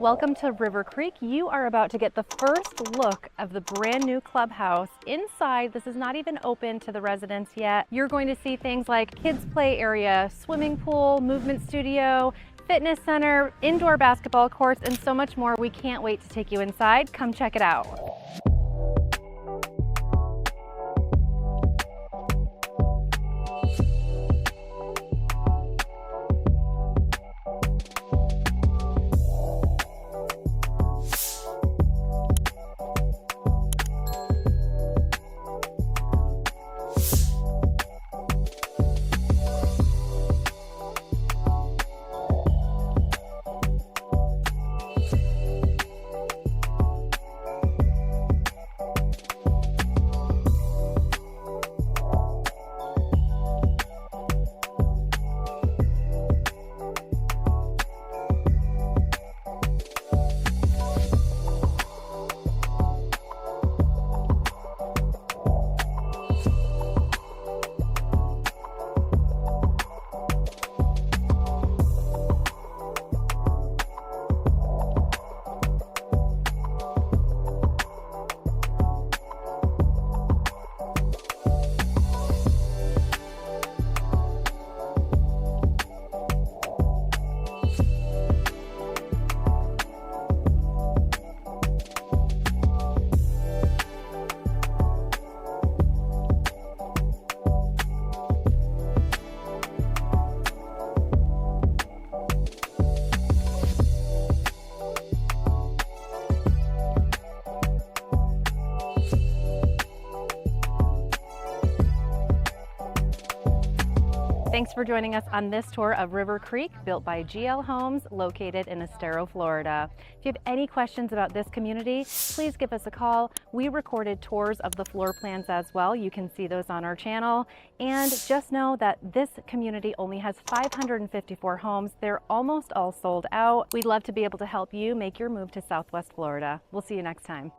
Welcome to River Creek. You are about to get the first look of the brand new clubhouse. Inside, this is not even open to the residents yet. You're going to see things like kids play area, swimming pool, movement studio, fitness center, indoor basketball courts, and so much more. We can't wait to take you inside. Come check it out. Thanks for joining us on this tour of River Creek, built by GL Homes, located in Estero, Florida. If you have any questions about this community, please give us a call. We recorded tours of the floor plans as well. You can see those on our channel. And just know that this community only has 554 homes. They're almost all sold out. We'd love to be able to help you make your move to Southwest Florida. We'll see you next time.